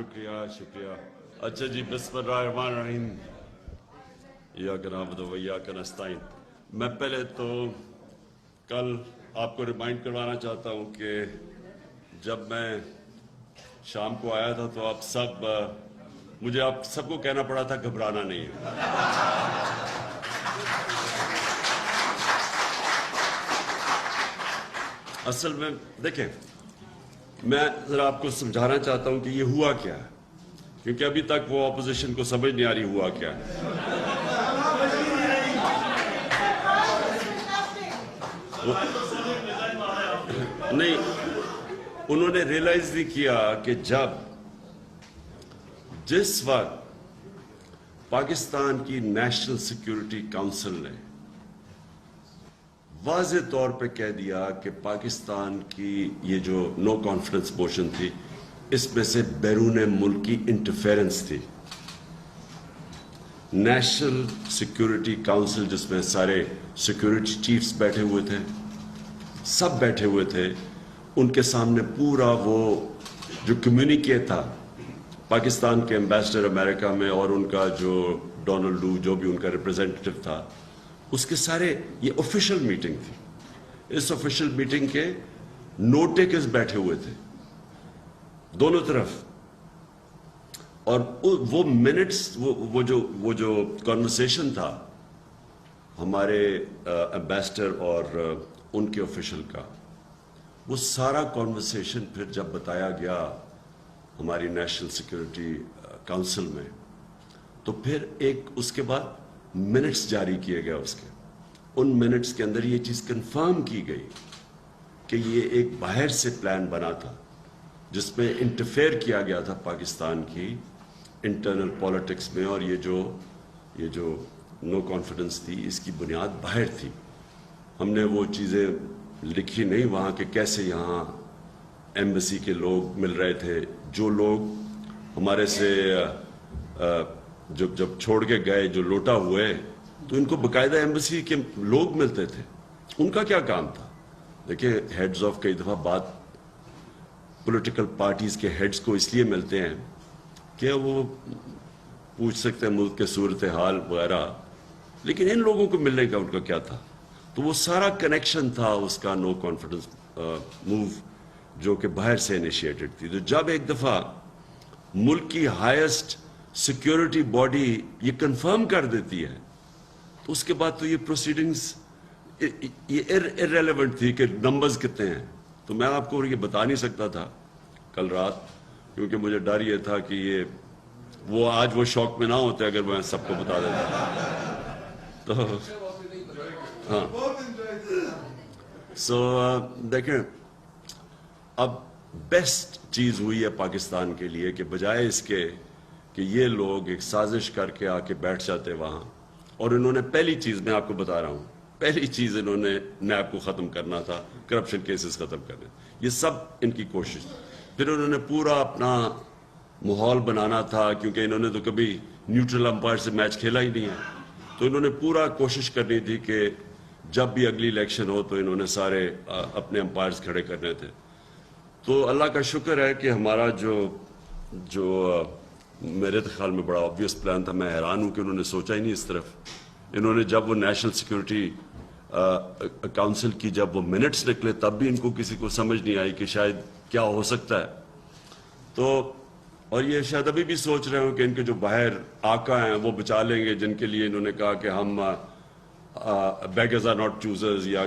شکریہ شکریہ. اچھا جی، بسم اللہ الرحمن الرحیم. ایاک نعبد و ایاک نستعین. میں پہلے تو کل آپ کو ریمائنڈ کروانا چاہتا ہوں کہ جب میں شام کو آیا تھا تو مجھے آپ سب کو کہنا پڑا تھا گھبرانا نہیں ہے. اصل میں دیکھیں، میں ذرا آپ کو سمجھانا چاہتا ہوں کہ یہ ہوا کیا ہے، کیونکہ ابھی تک وہ اپوزیشن کو سمجھ نہیں آ رہی ہوا کیا ہے. نہیں، انہوں نے ریئلائز نہیں کیا کہ جس وقت پاکستان کی نیشنل سیکیورٹی کونسل نے واضح طور پہ کہہ دیا کہ پاکستان کی یہ جو نو کانفیڈنس موشن تھی، اس میں سے بیرون ملک کی انٹرفیرنس تھی. نیشنل سیکیورٹی کونسل جس میں سارے سیکیورٹی چیفز بیٹھے ہوئے تھے، سب بیٹھے ہوئے تھے، ان کے سامنے پورا وہ جو کمیونیکے تھا پاکستان کے ایمبیسڈر امریکہ میں اور ان کا جو ڈونلڈ لو جو بھی ان کا ریپرزینٹیٹو تھا، اس کے سارے یہ آفیشیل میٹنگ تھی. اس آفیشیل میٹنگ کے نوٹ ٹیکرز بیٹھے ہوئے تھے دونوں طرف، اور وہ منٹس وہ جو کنورسیشن تھا ہمارے ایمبیسڈر اور ان کے آفیشل کا، وہ سارا کنورسیشن پھر جب بتایا گیا ہماری نیشنل سیکیورٹی کونسل میں، تو پھر ایک اس کے بعد منٹس جاری کیے گئے. اس کے ان منٹس کے اندر یہ چیز کنفرم کی گئی کہ یہ ایک باہر سے پلان بنا تھا جس میں انٹرفیئر کیا گیا تھا پاکستان کی انٹرنل پالیٹکس میں، اور یہ جو نو کانفیڈنس تھی اس کی بنیاد باہر تھی. ہم نے وہ چیزیں لکھی نہیں وہاں کہ کیسے یہاں ایمبیسی کے لوگ مل رہے تھے، جو لوگ ہمارے سے جب چھوڑ کے گئے، جو لوٹا ہوئے، تو ان کو باقاعدہ ایمبیسی کے لوگ ملتے تھے. ان کا کیا کام تھا؟ دیکھیں، ہیڈز آف کئی دفعہ بات پولیٹیکل پارٹیز کے ہیڈز کو اس لیے ملتے ہیں کہ وہ پوچھ سکتے ہیں ملک کے صورتحال وغیرہ، لیکن ان لوگوں کو ملنے کا ان کا کیا تھا؟ تو وہ سارا کنیکشن تھا اس کا نو کانفیڈنس موو جو کہ باہر سے انیشیٹڈ تھی. تو جب ایک دفعہ ملک کی ہائیسٹ سیکیورٹی باڈی یہ کنفرم کر دیتی ہے، تو اس کے بعد تو یہ پروسیڈنگز یہ ارریلیونٹ تھی کہ نمبرز کتنے ہیں. تو میں آپ کو یہ بتا نہیں سکتا تھا کل رات، کیونکہ مجھے ڈر یہ تھا کہ وہ آج وہ شوق میں نہ ہوتے اگر میں سب کو بتا دیتا. تو ہاں، دیکھیں، اب بیسٹ چیز ہوئی ہے پاکستان کے لیے کہ بجائے اس کے کہ یہ لوگ ایک سازش کر کے آ کے بیٹھ جاتے وہاں، اور انہوں نے پہلی چیز میں آپ کو بتا رہا ہوں، پہلی چیز انہوں نے نیب کو ختم کرنا تھا، کرپشن کیسز ختم کرنے، یہ سب ان کی کوشش. پھر انہوں نے پورا اپنا ماحول بنانا تھا، کیونکہ انہوں نے تو کبھی نیوٹرل امپائر سے میچ کھیلا ہی نہیں ہے، تو انہوں نے پورا کوشش کرنی تھی کہ جب بھی اگلی الیکشن ہو تو انہوں نے سارے اپنے امپائرز کھڑے کرنے تھے. تو اللہ کا شکر ہے کہ ہمارا جو میرے خیال میں بڑا آبویس پلان تھا. میں حیران ہوں کہ انہوں نے سوچا ہی نہیں اس طرف. انہوں نے جب وہ نیشنل سیکیورٹی کونسل کی جب وہ منٹس نکلے، تب بھی ان کو کسی کو سمجھ نہیں آئی کہ شاید کیا ہو سکتا ہے. تو اور یہ شاید ابھی بھی سوچ رہے ہوں کہ ان کے جو باہر آقا ہیں وہ بچا لیں گے، جن کے لیے انہوں نے کہا کہ ہم بیگرز آر ناٹ چوزرز، یا